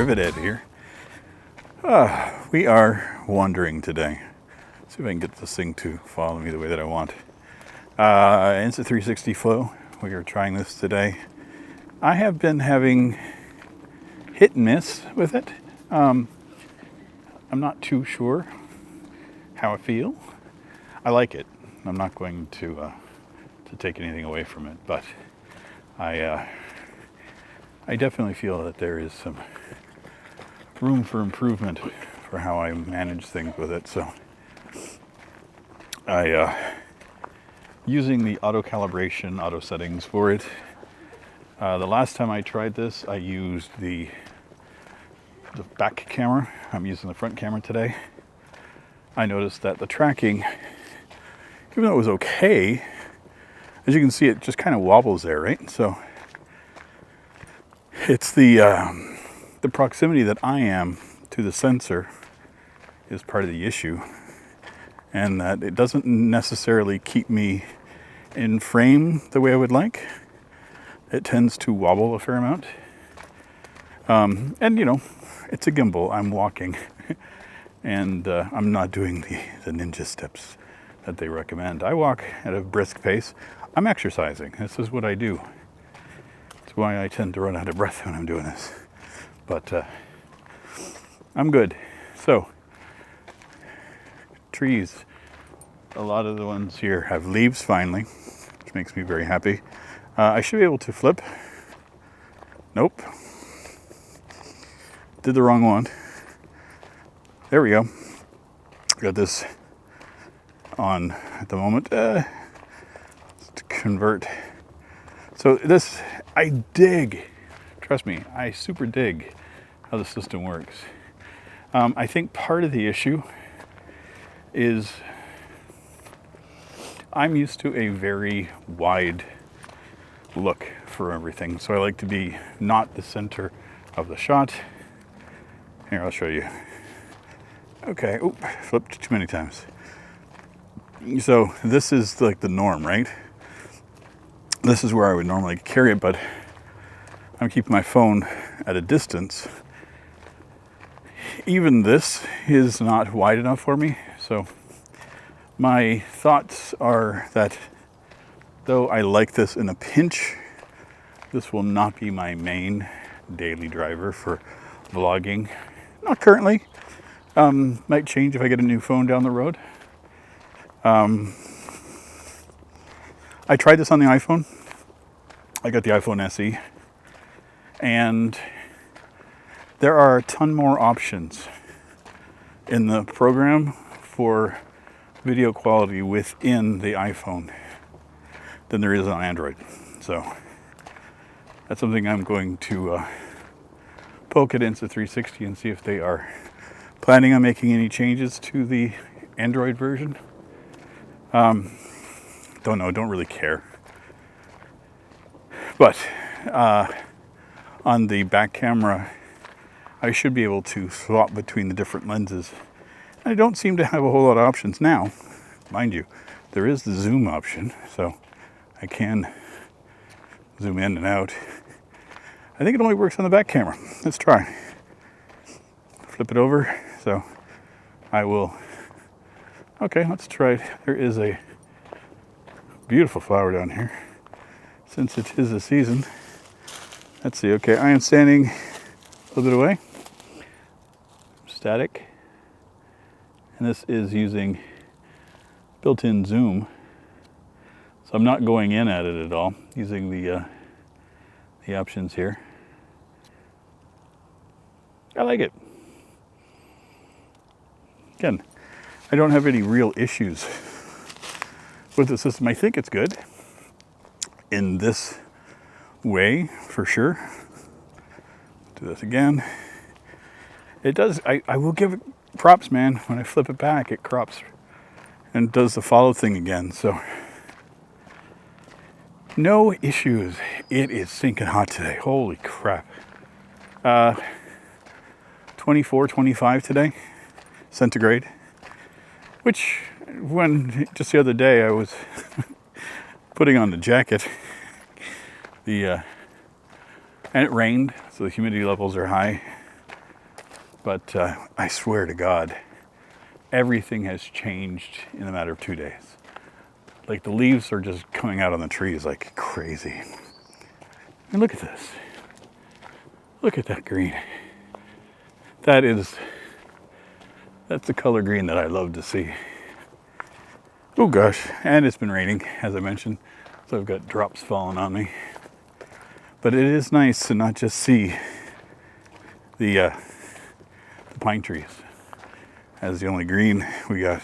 Rivet here. We are wandering today. Let's see if I can get this thing to follow me the way that I want. Insta360 flow. We are trying this today. I have been having hit and miss with it. I'm not too sure how I feel. I like it. I'm not going to take anything away from it, but I definitely feel that there is some room for improvement for how I manage things with it. So using the auto calibration, auto settings for it. The last time I tried this, I used the back camera. I'm using the front camera today. I noticed that the tracking, even though it was okay, as you can see, it just kind of wobbles there, right? So it's the proximity that I am to the sensor is part of the issue, and that it doesn't necessarily keep me in frame the way I would like. It tends to wobble a fair amount. And you know, it's a gimbal. I'm walking and I'm not doing the ninja steps that they recommend. I walk at a brisk pace. I'm exercising. This is what I do. It's why I tend to run out of breath when I'm doing this. But I'm good. So, trees. A lot of the ones here have leaves finally, which makes me very happy. I should be able to flip. Nope. Did the wrong one. There we go. Got this on at the moment. To convert. So this, I dig. Trust me, I super dig how the system works. I think part of the issue is I'm used to a very wide look for everything. So I like to be not the center of the shot. Here, I'll show you. Okay, oop, flipped too many times. So this is like the norm, right? This is where I would normally carry it, but I'm keeping my phone at a distance. Even this is not wide enough for me. So my thoughts are that though I like this in a pinch, this will not be my main daily driver for vlogging. Not currently. Might change if I get a new phone down the road. I tried this on the iPhone. I got the iPhone SE. And there are a ton more options in the program for video quality within the iPhone than there is on Android. So that's something I'm going to poke at Insta360 and see if they are planning on making any changes to the Android version. Don't know, don't really care. But on the back camera, I should be able to swap between the different lenses. I don't seem to have a whole lot of options now. Mind you, there is the zoom option, so I can zoom in and out. I think it only works on the back camera. Let's try. Flip it over. So I will. Okay, let's try it. There is a beautiful flower down here. Since it is a season. Let's see. Okay, I am standing a little bit away. Static. And this is using built-in zoom. So I'm not going in at it at all, using the options here. I like it. Again, I don't have any real issues with the system. I think it's good in this way, for sure. Do this again. It does, I will give it props, man. When I flip it back, it crops and does the follow thing again. So no issues. It is sinking hot today. Holy crap. 24, 25 today, centigrade. Which, when just the other day I was putting on the jacket, and it rained, so the humidity levels are high. But I swear to God, everything has changed in a matter of 2 days. Like the leaves are just coming out on the trees like crazy. And look at this. Look at that green. That's the color green that I love to see. Oh gosh, and it's been raining, as I mentioned, so I've got drops falling on me. But it is nice to not just see the pine trees as the only green we got.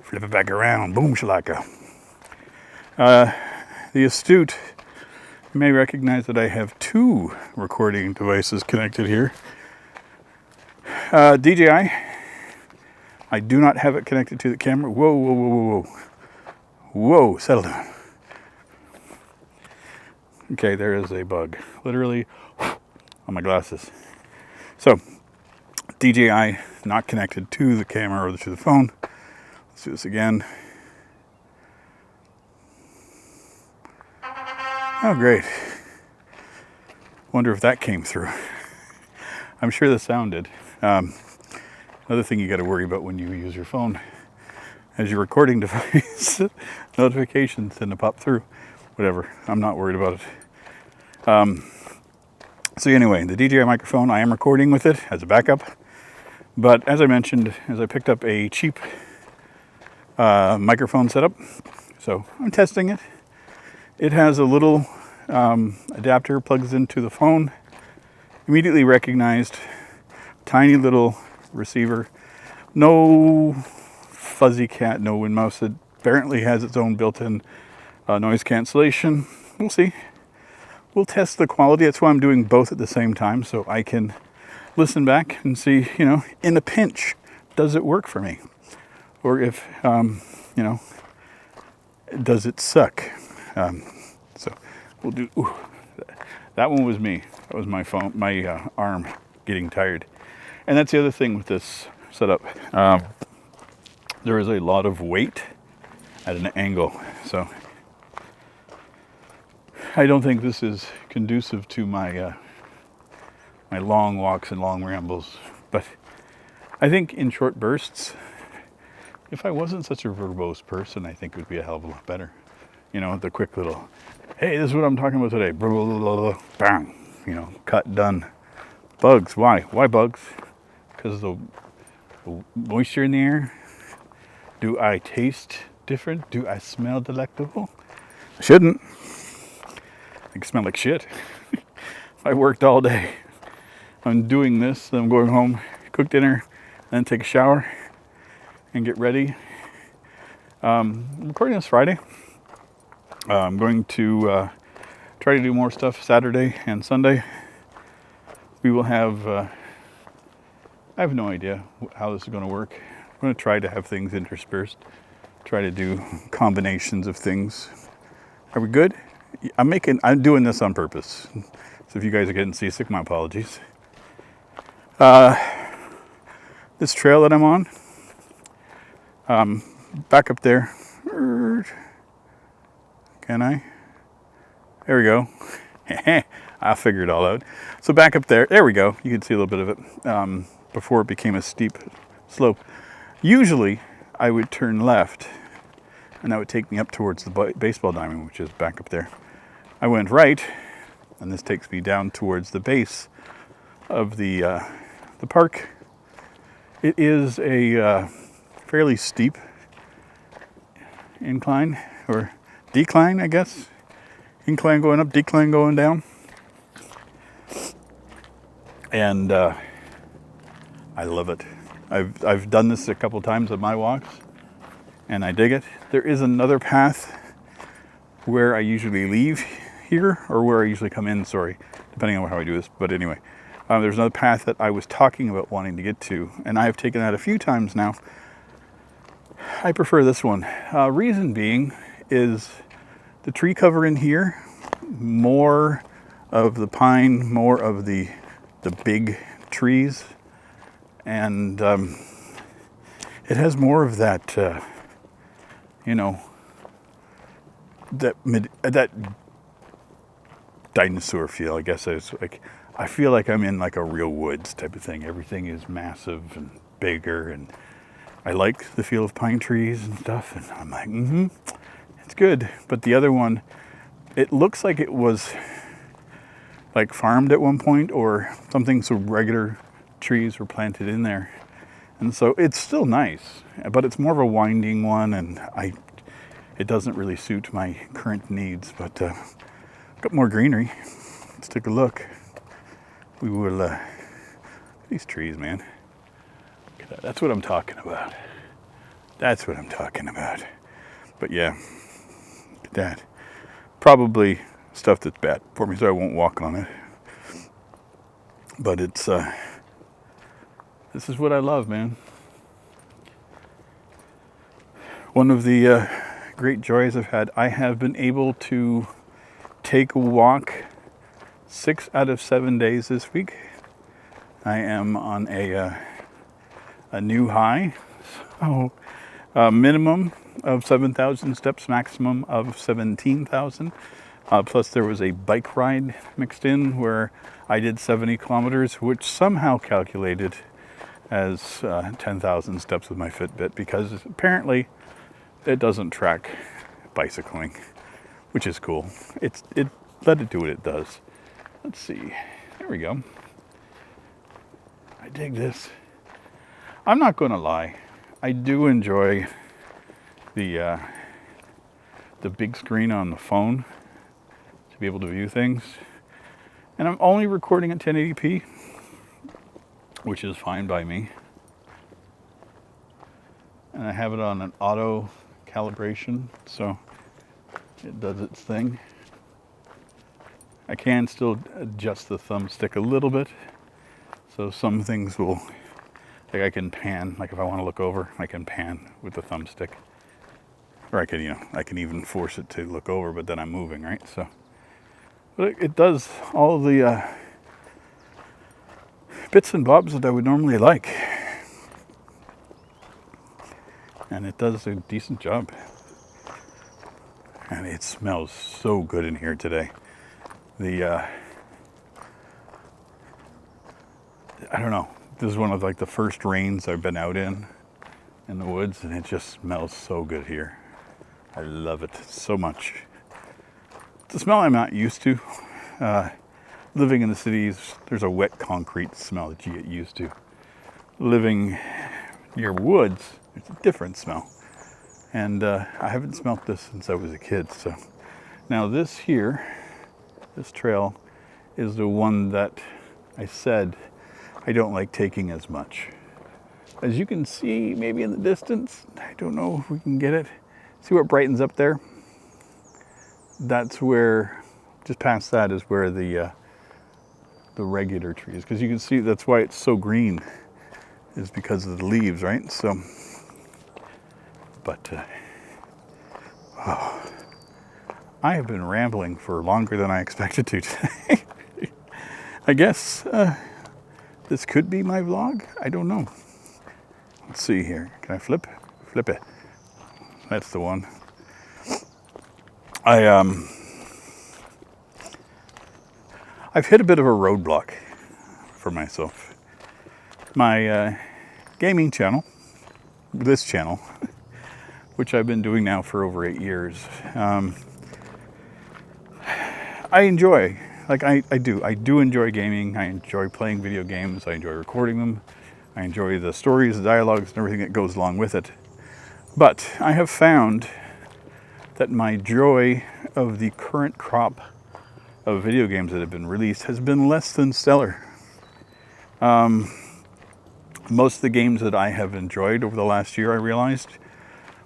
Flip it back around, boom shalaka. The astute may recognize that I have 2 recording devices connected here. DJI, I do not have it connected to the camera. Whoa, whoa, whoa, whoa, whoa. Whoa, settle down. Okay, there is a bug. Literally on my glasses. So, DJI not connected to the camera or to the phone. Let's do this again. Oh, great. Wonder if that came through. I'm sure the sound did. Another thing you got to worry about when you use your phone as your recording device, notifications tend to pop through. Whatever, I'm not worried about it. So anyway, the DJI microphone, I am recording with it as a backup. But as I mentioned, as I picked up a cheap microphone setup, so I'm testing it. It has a little adapter, plugs into the phone. Immediately recognized, tiny little receiver. No fuzzy cat, no wind mouse. It apparently has its own built-in noise cancellation. We'll see. We'll test the quality. That's why I'm doing both at the same time, so I can listen back and see, in a pinch, does it work for me? Or if, does it suck? So we'll do, that one was me. That was my phone, my arm getting tired. And that's the other thing with this setup. There is a lot of weight at an angle. So I don't think this is conducive to my my long walks and long rambles. But I think in short bursts, if I wasn't such a verbose person, I think it would be a hell of a lot better. The quick little, hey, this is what I'm talking about today. Blah, blah, blah, blah, bang. Cut, done. Bugs. Why? Why bugs? Because the moisture in the air. Do I taste different? Do I smell delectable? I shouldn't. I smell like shit. I worked all day. I'm doing this, then I'm going home, cook dinner, then take a shower and get ready. I'm recording this Friday. I'm going to try to do more stuff Saturday and Sunday. We will have, I have no idea how this is going to work. I'm going to try to have things interspersed, try to do combinations of things. Are we good? I'm doing this on purpose. So if you guys are getting seasick, my apologies. This trail that I'm on, back up there. Can I? There we go. I figured it all out. So back up there, there we go. You can see a little bit of it before it became a steep slope. Usually I would turn left and that would take me up towards the baseball diamond, which is back up there. I went right, and this takes me down towards the base of the park. It is a fairly steep incline, or decline, I guess. Incline going up, decline going down. And I love it. I've done this a couple times on my walks, and I dig it. There is another path where I usually leave here, or where I usually come in, sorry, depending on how I do this. But anyway, there's another path that I was talking about wanting to get to, and I have taken that a few times now. I prefer this one. Reason being is the tree cover in here, more of the pine, more of the big trees, and it has more of that, that dinosaur feel, I guess. It's like, I feel like I'm in like a real woods type of thing. Everything is massive and bigger, and I like the feel of pine trees and stuff. And I'm like, it's good. But the other one, it looks like it was like farmed at one point or something, so regular trees were planted in there. And so it's still nice, but it's more of a winding one, and it doesn't really suit my current needs. But got more greenery. Let's take a look. We will, these trees, man. Look at that. That's what I'm talking about. That's what I'm talking about. But yeah, look at that. Probably stuff that's bad for me, so I won't walk on it. But it's, this is what I love, man. One of the great joys I've had, I have been able to take a walk 6 out of 7 days this week. I am on a new high. So minimum of 7,000 steps, maximum of 17,000. Plus there was a bike ride mixed in where I did 70 kilometers, which somehow calculated as 10,000 steps with my Fitbit, because apparently it doesn't track bicycling, which is cool. It let it do what it does. Let's see. There we go. I dig this. I'm not going to lie. I do enjoy the big screen on the phone to be able to view things. And I'm only recording at 1080p, which is fine by me. And I have it on an auto calibration, so it does its thing. I can still adjust the thumbstick a little bit, so some things will, like I can pan, like if I want to look over, I can pan with the thumbstick. Or I can, I can even force it to look over, but then I'm moving, right? So, but it does all the bits and bobs that I would normally like. And it does a decent job. And it smells so good in here today. I don't know, this is one of like the first rains I've been out in the woods, and it just smells so good here. I love it so much. It's a smell I'm not used to. Living in the cities, there's a wet concrete smell that you get used to. Living near woods, it's a different smell. And I haven't smelt this since I was a kid. So now this here, this trail is the one that I said I don't like taking as much. As you can see, maybe in the distance, I don't know if we can get it. See what brightens up there? That's where, just past that is where the regular trees, because you can see that's why it's so green, is because of the leaves, right? So, but I have been rambling for longer than I expected to today. I guess this could be my vlog. I don't know. Let's see here. Can I flip? Flip it. That's the one. I've hit a bit of a roadblock for myself. My gaming channel, this channel, which I've been doing now for over 8 years, I enjoy, like I do enjoy gaming. I enjoy playing video games. I enjoy recording them. I enjoy the stories, the dialogues, and everything that goes along with it. But I have found that my joy of the current crop of video games that have been released has been less than stellar. Most of the games that I have enjoyed over the last year, I realized,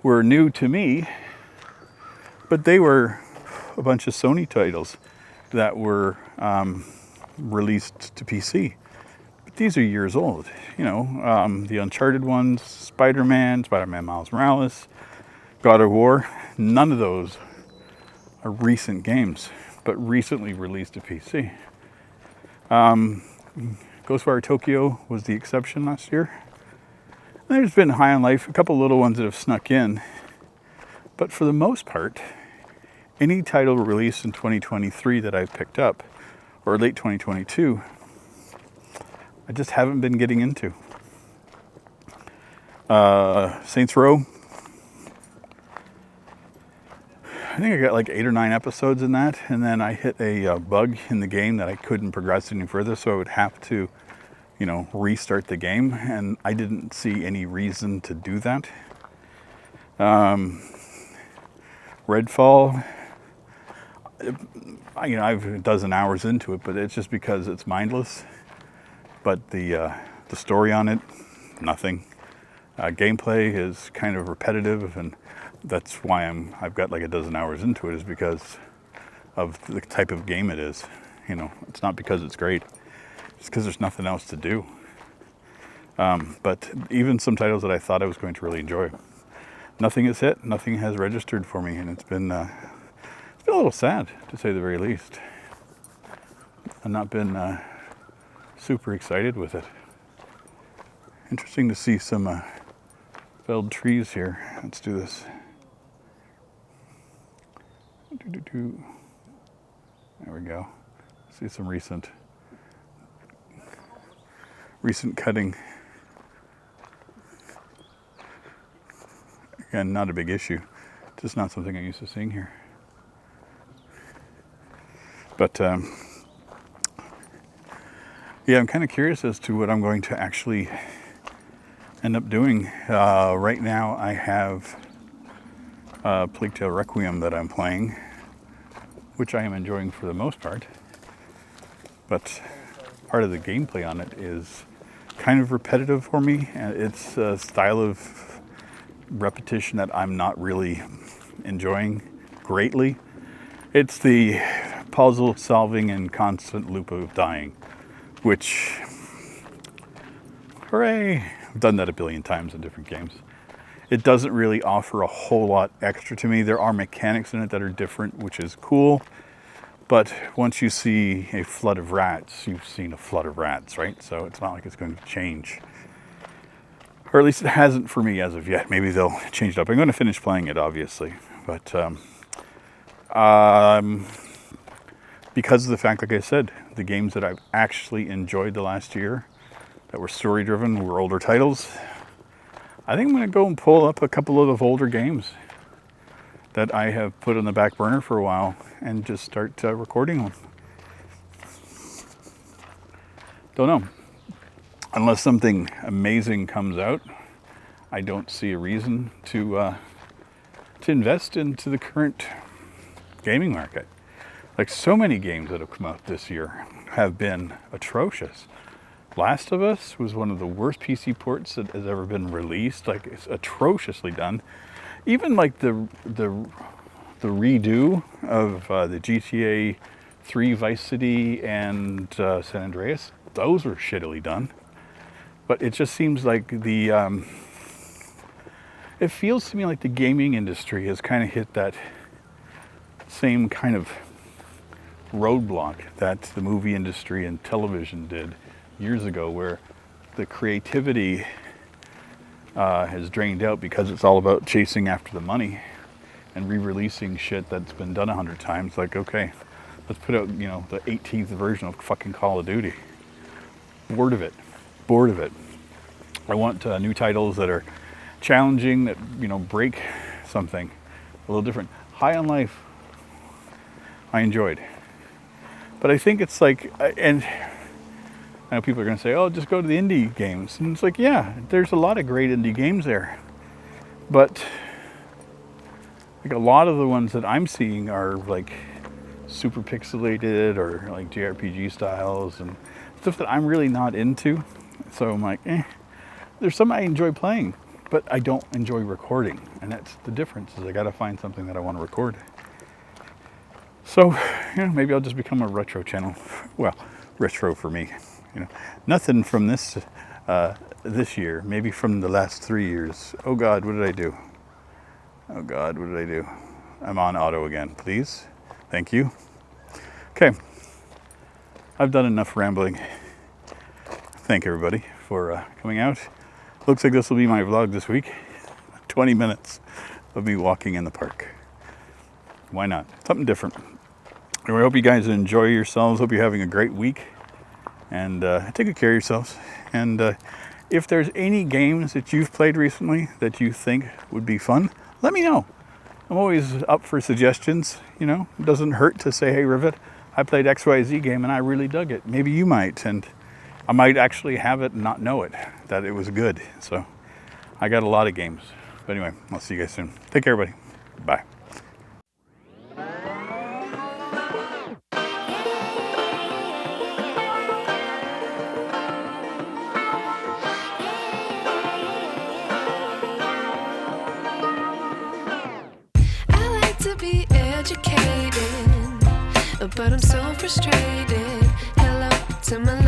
were new to me, but they were a bunch of Sony titles that were released to PC. But these are years old, the Uncharted ones, Spider-Man Miles Morales, God of War. None of those are recent games, but recently released to PC. Ghostwire Tokyo was the exception last year. And there's been High on Life, a couple little ones that have snuck in. But for the most part, any title released in 2023 that I've picked up or late 2022, I just haven't been getting into. Saints Row, I think I got like 8 or 9 episodes in that, and then I hit a bug in the game that I couldn't progress any further, so I would have to, restart the game, and I didn't see any reason to do that. Redfall, I've a dozen hours into it, but it's just because it's mindless. But the story on it, nothing. Gameplay is kind of repetitive, and that's why I've got like a dozen hours into it, is because of the type of game it is. It's not because it's great. It's because there's nothing else to do. But even some titles that I thought I was going to really enjoy, nothing has hit, nothing has registered for me, and it's been a little sad, to say the very least. I've not been super excited with it. Interesting to see some felled trees here. Let's do this. There we go. See some recent cutting. Again, not a big issue. Just not something I'm used to seeing here. But yeah, I'm kind of curious as to what I'm going to actually end up doing. Right now I have Plague Tale Requiem that I'm playing, which I am enjoying for the most part. But part of the gameplay on it is kind of repetitive for me. It's a style of repetition that I'm not really enjoying greatly. It's the puzzle solving and constant loop of dying, which, hooray, I've done that a billion times in different games. It doesn't really offer a whole lot extra to me. There are mechanics in it that are different, which is cool. But once you see a flood of rats, you've seen a flood of rats, right? So it's not like it's going to change. Or at least it hasn't for me as of yet. Maybe they'll change it up. I'm going to finish playing it, obviously. But because of the fact, like I said, the games that I've actually enjoyed the last year that were story-driven were older titles, I think I'm going to go and pull up a couple of older games that I have put on the back burner for a while and just start recording them. Don't know. Unless something amazing comes out, I don't see a reason to invest into the current gaming market. Like, so many games that have come out this year have been atrocious. Last of Us was one of the worst PC ports that has ever been released. Like, it's atrociously done. Even like the redo of the GTA 3 Vice City and San Andreas, those were shittily done. But it just seems like it feels to me like the gaming industry has kind of hit that same kind of roadblock that the movie industry and television did years ago, where the creativity has drained out because it's all about chasing after the money and re-releasing shit that's been done 100 times. Like, okay, let's put out, the 18th version of fucking Call of Duty. Bored of it. I want new titles that are challenging, that, break something a little different. High on Life, I enjoyed. But I think it's like, and I know people are going to say, oh, just go to the indie games. And it's like, yeah, there's a lot of great indie games there. But like, a lot of the ones that I'm seeing are like super pixelated or like JRPG styles and stuff that I'm really not into. So I'm like, there's some I enjoy playing, but I don't enjoy recording. And that's the difference, is I got to find something that I want to record. So, maybe I'll just become a retro channel. Well, retro for me. Nothing from this year, maybe from the last 3 years. Oh God, what did I do? I'm on auto again, please. Thank you. Okay, I've done enough rambling. Thank everybody for coming out. Looks like this will be my vlog this week. 20 minutes of me walking in the park. Why not? Something different. Anyway, I hope you guys enjoy yourselves. Hope you're having a great week. And take good care of yourselves. And if there's any games that you've played recently that you think would be fun, let me know. I'm always up for suggestions. You know, it doesn't hurt to say, hey, Rivet, I played XYZ game and I really dug it. Maybe you might. And I might actually have it and not know it, that it was good. So I got a lot of games. But anyway, I'll see you guys soon. Take care, everybody. Bye. To be educated, but I'm so frustrated. Hello to my